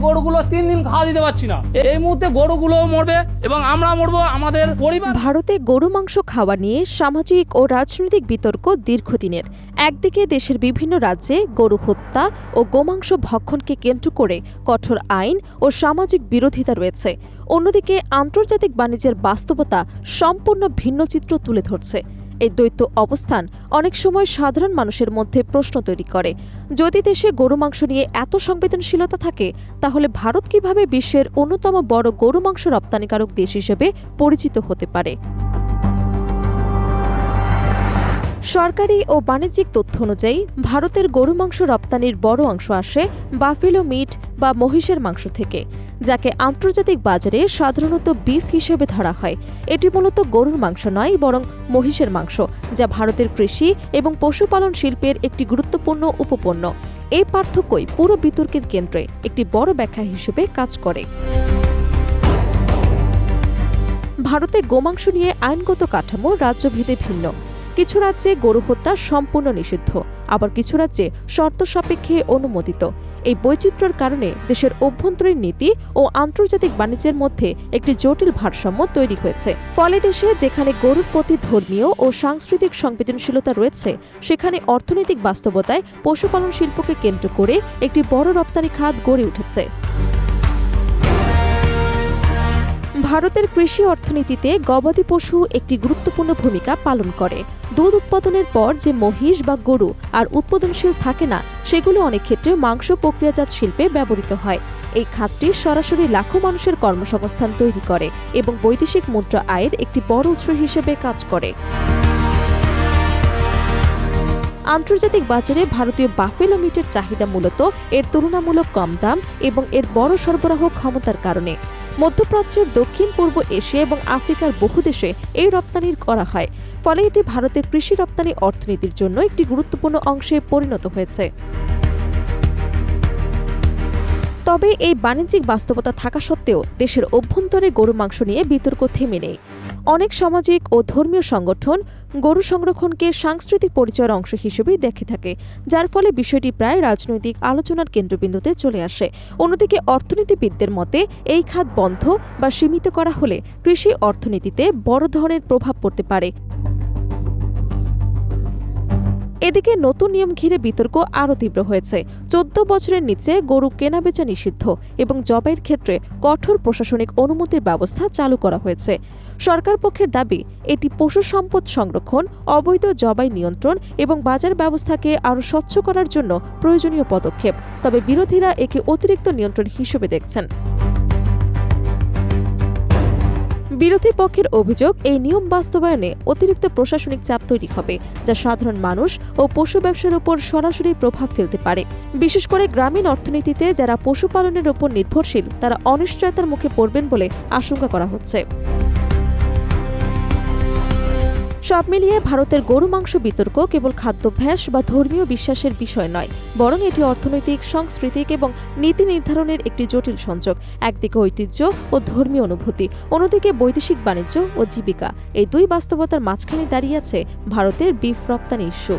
গরুগুলো 3 দিন খাওয়া দিতে পারছি না। এই মুহূর্তে গরুগুলো মরবে এবং আমরা মরবো, আমাদের পরিবার। ভারতে গরু মাংস খাওয়া নিয়ে সামাজিক ও রাজনৈতিক বিতর্ক দীর্ঘদিনের। একদিকে দেশের বিভিন্ন রাজ্যে গরু হত্যা ও গোমাংস ভক্ষণকে কেন্দ্র করে কঠোর আইন ও সামাজিক বিরোধিতা রয়েছে, অন্যদিকে আন্তর্জাতিক বাণিজ্যের বাস্তবতা সম্পূর্ণ ভিন্ন চিত্র তুলে ধরছে। এই দ্বৈত অবস্থান অনেক সময় সাধারণ মানুষের মধ্যে প্রশ্ন তৈরি করে, যদি দেশে গরু মাংস নিয়ে এত সংবেদনশীলতা থাকে, তাহলে ভারত কিভাবে বিশ্বের অন্যতম বড় গরু মাংস রপ্তানিকারক দেশ হিসেবে পরিচিত হতে পারে? সরকারি ও বাণিজ্যিক তথ্য অনুযায়ী ভারতের গরু মাংস রপ্তানির বড় অংশ আসে বাফেলো মিট বা মহিষের মাংস থেকে, যাকে আন্তর্জাতিক বাজারে সাধারণত বিফ হিসেবে ধরা হয়। এটি মূলত গরুর মাংস নয়, বরং মহিষের মাংস, যা ভারতের কৃষি এবং পশুপালন শিল্পের একটি গুরুত্বপূর্ণ উপপণ্য। এই পার্থক্যই পুরো বিতর্কের কেন্দ্রে একটি বড় ব্যাখ্যা হিসেবে কাজ করে। ভারতে গোমাংস নিয়ে আইনগত কাঠামো রাজ্যভেদে ভিন্ন। কিছু রাজ্যে গরু হত্যা সম্পূর্ণ নিষিদ্ধ, আবার কিছু রাজ্যে শর্ত সাপেক্ষে অনুমোদিত। এই বৈচিত্র্যের কারণে দেশের অভ্যন্তরীণ নীতি ও আন্তর্জাতিক বাণিজ্যের মধ্যে একটি জটিল ভারসাম্য তৈরি হয়েছে। ফলে দেশে যেখানে গরুর প্রতি ধর্মীয় ও সাংস্কৃতিক সংবেদনশীলতা রয়েছে, সেখানে অর্থনৈতিক বাস্তবতায় পশুপালন শিল্পকে কেন্দ্র করে একটি বড় রপ্তানি খাত গড়ে উঠেছে। ভারতের কৃষি অর্থনীতিতে গবাদি পশু একটি গুরুত্বপূর্ণ ভূমিকা পালন করে। দুধ উৎপাদনের পর যে মহিষ বা গরু আর উৎপাদনশীল থাকে না, সেগুলো অনেক ক্ষেত্রে মাংস প্রক্রিয়াজাত শিল্পে ব্যবহৃত হয়। এই খাতটি সরাসরি লাখো মানুষের কর্মসংস্থান তৈরি করে এবং বৈদেশিক মুদ্রা আয়ের একটি বড় উৎস হিসেবে কাজ করে। আন্তর্জাতিক বাজারে ভারতীয় বাফেলো মিটের চাহিদা মূলত এর তুলনামূলক কম দাম এবং এর বড় সরবরাহ ক্ষমতার কারণে। মধ্যপ্রাচ্যের দক্ষিণ পূর্ব এশিয়া এবং আফ্রিকার বহু দেশে এই রপ্তানি করা হয়, ফলে এটি ভারতের কৃষি রপ্তানি অর্থনীতির জন্য একটি গুরুত্বপূর্ণ অংশে পরিণত হয়েছে। তবে এই বাণিজ্যিক বাস্তবতা থাকা সত্ত্বেও দেশের অভ্যন্তরে গরু মাংস নিয়ে বিতর্ক থেমে নেই। অনেক সামাজিক ও ধর্মীয় সংগঠন গরু সংরক্ষণকে সাংস্কৃতিক পরিচয়ের অংশ হিসেবেই দেখে থাকে, যার ফলে বিষয়টি প্রায় রাজনৈতিক আলোচনার কেন্দ্রবিন্দুতে চলে আসে। অন্যদিকে অর্থনীতিবিদদের মতে এই খাত বন্ধ বা সীমিত করা হলে কৃষি অর্থনীতিতে বড় ধরনের প্রভাব পড়তে পারে। এদিকে নতুন নিয়ম ঘিরে বিতর্ক আরও তীব্র হয়েছে। 14 বছরের নিচে গরু কেনাবেচা নিষিদ্ধ এবং জবাইয়ের ক্ষেত্রে কঠোর প্রশাসনিক অনুমতির ব্যবস্থা চালু করা হয়েছে। সরকার পক্ষের দাবি, এটি পশু সম্পদ সংরক্ষণ, অবৈধ জবাই নিয়ন্ত্রণ এবং বাজার ব্যবস্থাকে আরও স্বচ্ছ করার জন্য প্রয়োজনীয় পদক্ষেপ। তবে বিরোধীরা একে অতিরিক্ত নিয়ন্ত্রণ হিসেবে দেখছেন। বিরোধী পক্ষের অভিযোগ, এই নিয়ম বাস্তবায়নে অতিরিক্ত প্রশাসনিক চাপ তৈরি হবে, যা সাধারণ মানুষ ও পশু ব্যবসার উপর সরাসরি প্রভাব ফেলতে পারে। বিশেষ করে গ্রামীণ অর্থনীতিতে যারা পশুপালনের উপর নির্ভরশীল, তারা অনিশ্চয়তার মুখে পড়বেন বলে আশঙ্কা করা হচ্ছে। সব মিলিয়ে ভারতের গরু মাংস বিতর্ক কেবল খাদ্যাভ্যাস বা ধর্মীয় বিশ্বাসের বিষয় নয়, বরং এটি অর্থনৈতিক, সাংস্কৃতিক এবং নীতি নির্ধারণের একটি জটিল সংযোগ। একদিকে ঐতিহ্য ও ধর্মীয় অনুভূতি, অন্যদিকে বৈদেশিক বাণিজ্য ও জীবিকা। এই দুই বাস্তবতার মাঝখানে দাঁড়িয়ে আছে ভারতের বিফ রপ্তানি ইস্যু।